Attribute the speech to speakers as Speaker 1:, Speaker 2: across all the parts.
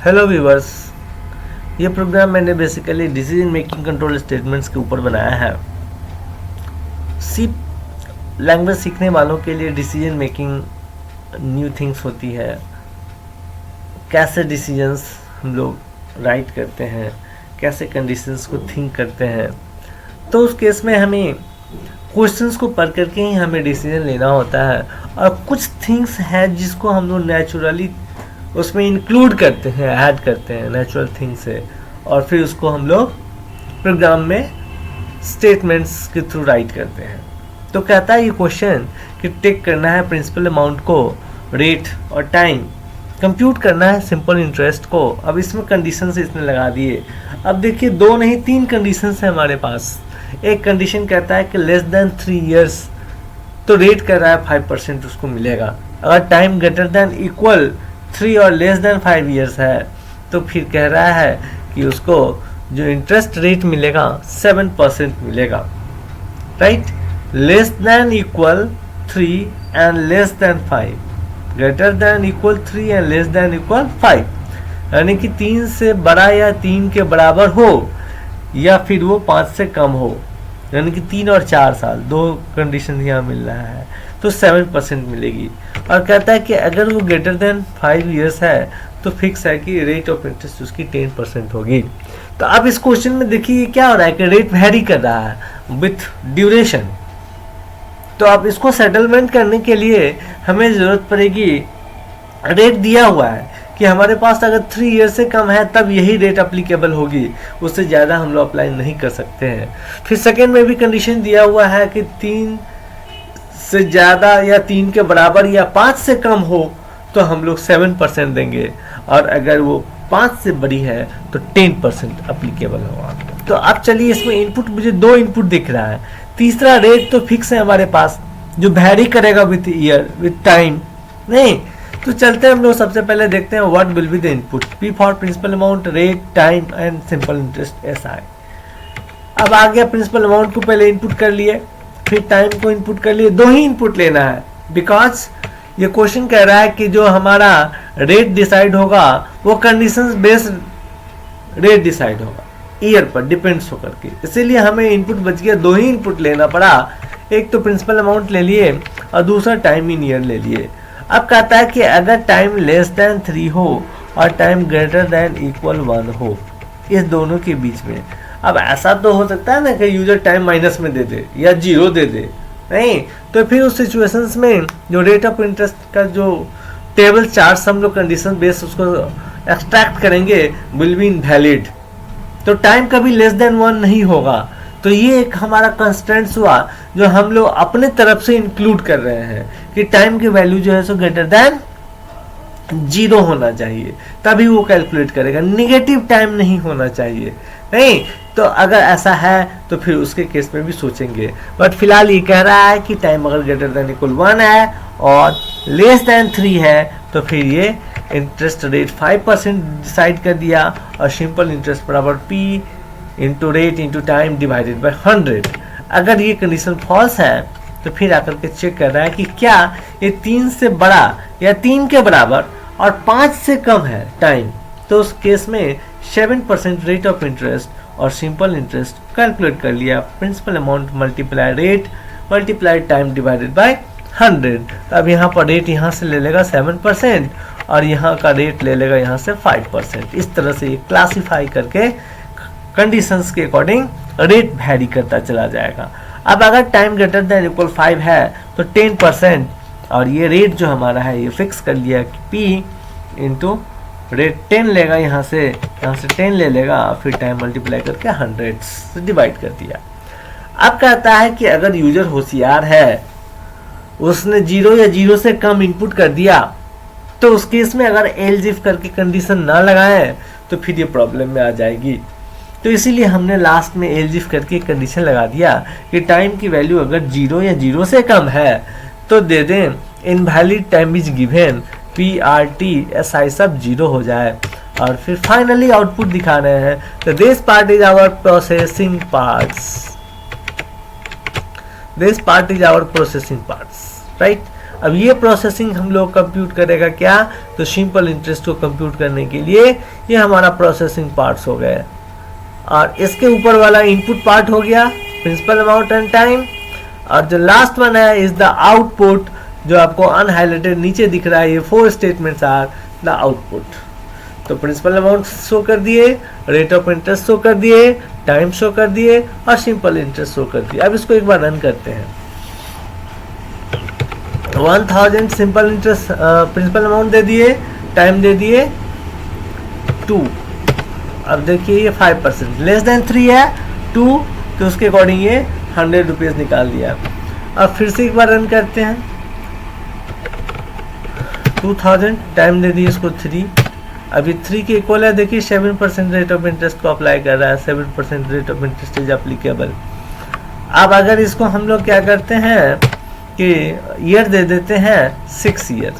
Speaker 1: Hello viewers, ये programme मैंने basically decision making control statements के ऊपर बनाया है। सी लैंग्वेज सीखने वालों के लिए डिसीजन मेकिंग न्यू थिंग्स होती है। कैसे डिसीजंस हम लोग राइट करते हैं, कैसे कंडीशंस को थिंक करते हैं। तो उस केस में हमें क्वेश्चंस को पढ़ करके ही हमें डिसीजन लेना होता है। और कुछ थिंग्स हैं जिसको हम लोग नेचुरली उसमें इंक्लूड करते हैं, ऐड करते हैं नेचुरल थिंग से, और फिर उसको हम लोग प्रोग्राम में स्टेटमेंट्स के थ्रू राइट करते हैं। तो कहता है ये क्वेश्चन कि टेक करना है प्रिंसिपल अमाउंट को, रेट और टाइम, कंप्यूट करना है सिंपल इंटरेस्ट को। अब इसमें कंडीशंस इसने लगा दिए। अब देखिए, दो नहीं तीन कंडीशंस है हमारे पास। एक कंडीशन कहता है कि लेस देन 3 years, तो रेट कर रहा है 5% उसको मिलेगा। अगर टाइम ग्रेटर देन इक्वल 3 और लेस देन 5 years है तो फिर कह रहा है कि उसको जो इंटरेस्ट रेट मिलेगा 7% मिलेगा। Right, less than equal 3 and less than 5, greater than equal 3 and less than equal 5, यानी कि 3 से बड़ा या 3 के बराबर हो या फिर वो 5 से कम हो, यानी कि 3 और 4 साल, दो कंडीशन यहाँ मिल रहा है, तो 7% मिलेगी। और कहता है कि अगर वो ग्रेटर देन 5 years है तो फिक्स है कि रेट ऑफ इंटरेस्ट उसकी 10% होगी। तो अब इस क्वेश्चन में देखिए क्या हो रहा है कि रेट वेरी कर रहा है विथ ड्यूरेशन। तो अब इसको सेटलमेंट करने के लिए हमें जरूरत पड़ेगी, रेट दिया हुआ है कि हमारे पास अगर 3 years से कम है तब यही रेट अप्लीकेबल होगी, उससे ज़्यादा हम लोग अप्लाई नहीं कर सकते हैं। फिर सेकेंड में भी कंडीशन दिया हुआ है कि 3 से ज़्यादा या 3 के बराबर या 5 से कम हो तो हम लोग 7% देंगे, और अगर वो 5 से बड़ी है तो 10% अप्लीकेबल होगा। तो अब चलिए, इसमें इनपुट मुझे 2 इनपुट दिख रहा है। तीसरा रेट तो फिक्स है हमारे पास, जो वैरी करेगा विथ ईयर विथ टाइम नहीं। तो चलते हैं हम लोग, सबसे पहले देखते हैं what will be the input. P for principal amount, rate, time and simple interest SI। अब आ गया, प्रिंसिपल अमाउंट को पहले इनपुट कर लिए, फिर टाइम को इनपुट कर लिए। 2 ही इनपुट लेना है, बिकॉज ये क्वेश्चन कह रहा है कि जो हमारा रेट डिसाइड होगा वो कंडीशंस बेस्ड रेट डिसाइड होगा, ईयर पर डिपेंड्स होकर के। इसीलिए हमें इनपुट बच गया, 2 ही इनपुट लेना पड़ा। एक तो प्रिंसिपल अमाउंट ले लिए और दूसरा टाइम इन ईयर ले लिए। अब कहता है कि अगर टाइम लेस देन 3 हो और टाइम ग्रेटर देन इक्वल 1 हो, इस दोनों के बीच में। अब ऐसा तो हो सकता है ना कि यूजर टाइम माइनस में दे दे या 0 दे दे, नहीं तो फिर उस सिचुएशंस में जो रेट ऑफ इंटरेस्ट का जो टेबल चार्ट हम लोग कंडीशन बेस उसको एक्सट्रैक्ट करेंगे विल बी इनवैलिड। तो टाइम कभी लेस देन 1 नहीं होगा। तो ये एक हमारा कंस्टेंट्स हुआ जो हम लोग अपने तरफ से इंक्लूड कर रहे हैं कि टाइम की वैल्यू जो है सो ग्रेटर देन 0 होना चाहिए, तभी वो कैलकुलेट करेगा। निगेटिव टाइम नहीं होना चाहिए, नहीं तो अगर ऐसा है तो फिर उसके केस में भी सोचेंगे। बट फिलहाल ये कह रहा है कि टाइम अगर ग्रेटर देन इक्वल 1 है और लेस देन 3 है तो फिर ये इंटरेस्ट रेट 5% डिसाइड कर दिया, और सिंपल इंटरेस्ट बराबर P into rate into time divided by 100। अगर ये कंडीशन फॉल्स है तो फिर आकर के चेक कर रहा है कि क्या ये 3 से बड़ा या 3 के बराबर और 5 से कम है टाइम। तो उस केस में 7% रेट ऑफ इंटरेस्ट और सिंपल इंटरेस्ट कैलकुलेट कर लिया। Principal amount multiply rate multiply time divided by 100। अब यहाँ पर रेट यहाँ से ले लेगा 7% और यहाँ का रेट ले लेगा यहाँ से 5%। इस तरह से ये क्लासीफाई करके कंडीशंस के अकॉर्डिंग रेट वैरी करता चला जाएगा। अब अगर टाइम ग्रेटर देन इक्वल 5 है तो 10%, और ये रेट जो हमारा है ये फिक्स कर लिया कि P इंटू रेट 10 लेगा, यहाँ से 10 ले लेगा, फिर टाइम मल्टीप्लाई करके 100 से डिवाइड कर दिया। अब कहता है कि अगर यूजर होशियार है, उसने 0 या 0 से कम इनपुट कर दिया, तो उस केस में अगर एल्स इफ करके कंडीशन ना लगाए तो फिर ये प्रॉब्लम में आ जाएगी। तो इसीलिए हमने लास्ट में एल्स इफ करके कंडीशन लगा दिया कि टाइम की वैल्यू अगर 0 या 0 से कम है तो दे दें invalid time is given, PRT SI सब 0 हो जाए, और फिर फाइनली आउटपुट दिखा रहे हैं। तो this part is our processing parts, this part is our processing parts, right. अब ये प्रोसेसिंग हम लोग कंप्यूट करेगा क्या, तो सिंपल इंटरेस्ट को कंप्यूट करने के लिए ये हमारा प्रोसेसिंग पार्ट्स हो गए। और इसके ऊपर वाला इनपुट पार्ट हो गया प्रिंसिपल अमाउंट एंड टाइम, और जो लास्ट वन है इज द आउटपुट, जो आपको अनहाइलाइटेड नीचे दिख रहा है, ये 4 स्टेटमेंट्स आर द आउटपुट। तो प्रिंसिपल अमाउंट शो कर दिए, रेट ऑफ इंटरेस्ट शो कर दिए, टाइम शो कर दिए और सिंपल इंटरेस्ट शो कर दिए। अब इसको एक बार रन करते हैं। 1000 सिंपल इंटरेस्ट प्रिंसिपल अमाउंट दे दिए, टाइम दे दिए 2। अब देखिए ये 5% लेस देन 3 है 2, तो उसके अकॉर्डिंग ये 100 रुपीज़ निकाल दिया। अब फिर से एक बार रन करते हैं। 2000 टाइम दे दिए इसको 3, अभी 3 के इक्वल है, देखिए 7% रेट ऑफ इंटरेस्ट को अप्लाई कर रहा है, 7% rate of interest is applicable. अब अगर इसको हम लोग क्या करते हैं कि ईयर दे देते हैं 6 ईयर,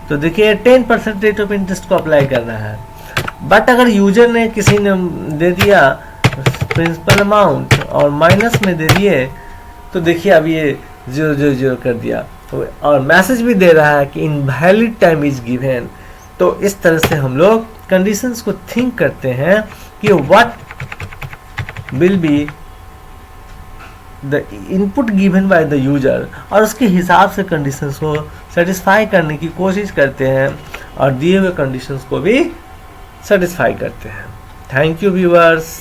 Speaker 1: तो देखिए 10% रेट ऑफ इंटरेस्ट को अप्लाई कर रहा है। बट अगर यूजर ने किसी ने दे दिया प्रिंसिपल अमाउंट और माइनस में दे दिए, तो देखिए अब ये 000 कर दिया, और मैसेज भी दे रहा है कि इनवैलिड टाइम इज गिवन। तो इस तरह से हम लोग कंडीशंस को थिंक करते हैं कि what will be the input given by the user, और उसके हिसाब से कंडीशंस को सेटिस्फाई करने की कोशिश करते हैं और दिए हुए कंडीशंस को भी सेटिस्फाई करते हैं। Thank you viewers.